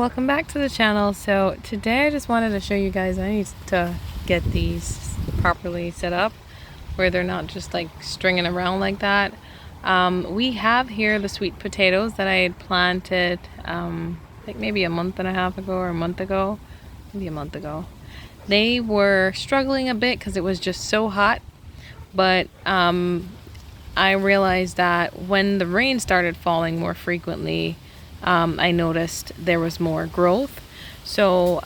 welcome back to the channel. So today I just wanted to show you guys, I need to get these properly set up where they're not just like stringing around like that. We have here the sweet potatoes that I had planted I think maybe a month and a half ago or a month ago, maybe a month ago. They were struggling a bit because it was just so hot, but I realized that when the rain started falling more frequently, I noticed there was more growth. So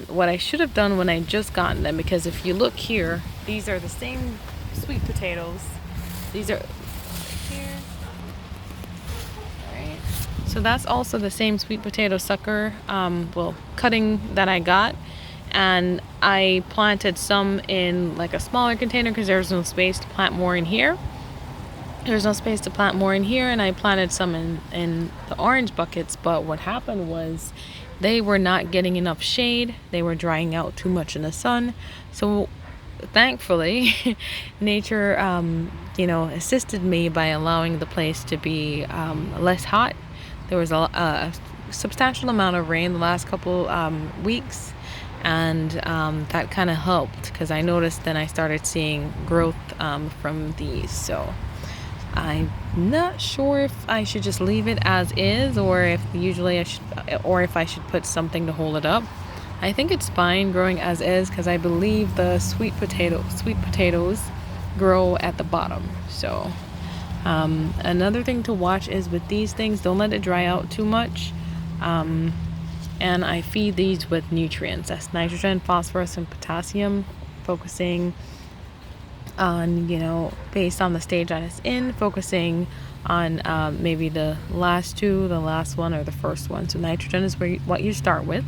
what I should have done when I just gotten them, because if you look here, these are the same sweet potatoes. These are here. Right. So that's also the same sweet potato sucker, cutting that I got. And I planted some in like a smaller container because there was no space to plant more in here. There's no space to plant more in here, and I planted some in the orange buckets, but what happened was they were not getting enough shade. They were drying out too much in the sun. So thankfully nature assisted me by allowing the place to be less hot. There was a substantial amount of rain the last couple weeks, and that kind of helped because I noticed then I started seeing growth from these. So I'm not sure if I should just leave it as is, or if I should put something to hold it up. I think it's fine growing as is because I believe the sweet potatoes grow at the bottom. So another thing to watch is with these things, don't let it dry out too much. And I feed these with nutrients. That's nitrogen, phosphorus, and potassium, focusing on, based on the stage that it's in, focusing on maybe the last two, the last one, or the first one. So nitrogen is what you start with.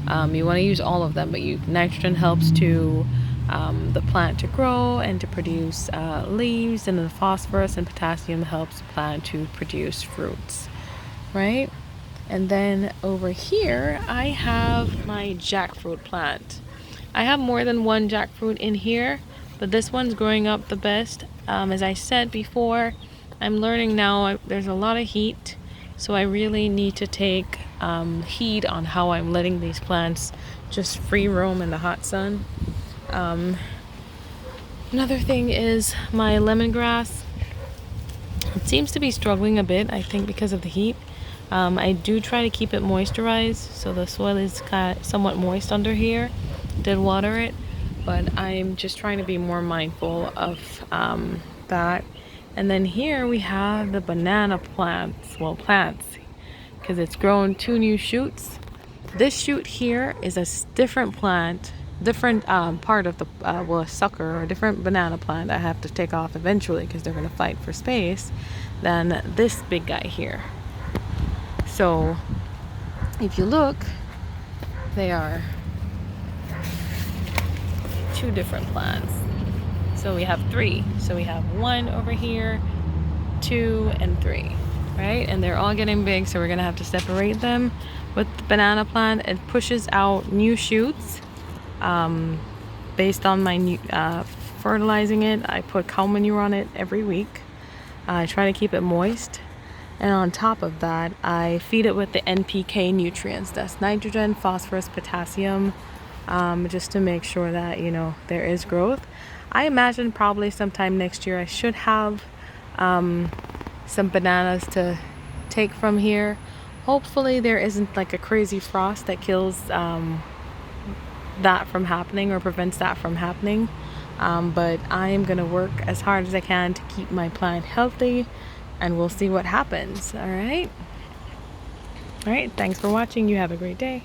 You want to use all of them, but nitrogen helps to the plant to grow and to produce leaves, and then phosphorus and potassium helps the plant to produce fruits, right? And then over here I have my jackfruit plant. I have more than one jackfruit in here, but this one's growing up the best. As I said before, I'm learning now there's a lot of heat, so I really need to take heed on how I'm letting these plants just free roam in the hot sun. Another thing is my lemongrass. It seems to be struggling a bit, I think because of the heat. I do try to keep it moisturized, so the soil is somewhat moist under here. Did water it, but I'm just trying to be more mindful of that. And then here we have the banana plants, because it's grown 2 new shoots. This shoot here is a different plant, different part of the sucker, or a different banana plant I have to take off eventually because they're going to fight for space, than this big guy here. So if you look, they are 2 different plants. So we have 3. So we have 1 over here, 2, and 3, right? And they're all getting big, so we're gonna have to separate them. With the banana plant, it pushes out new shoots based on my fertilizing it. I put cow manure on it every week. I try to keep it moist. And on top of that, I feed it with the NPK nutrients. That's nitrogen, phosphorus, potassium, just to make sure that, there is growth. I imagine probably sometime next year I should have some bananas to take from here. Hopefully there isn't like a crazy frost that kills that from happening or prevents that from happening. But I am going to work as hard as I can to keep my plant healthy, and we'll see what happens. All right. Thanks for watching. You have a great day.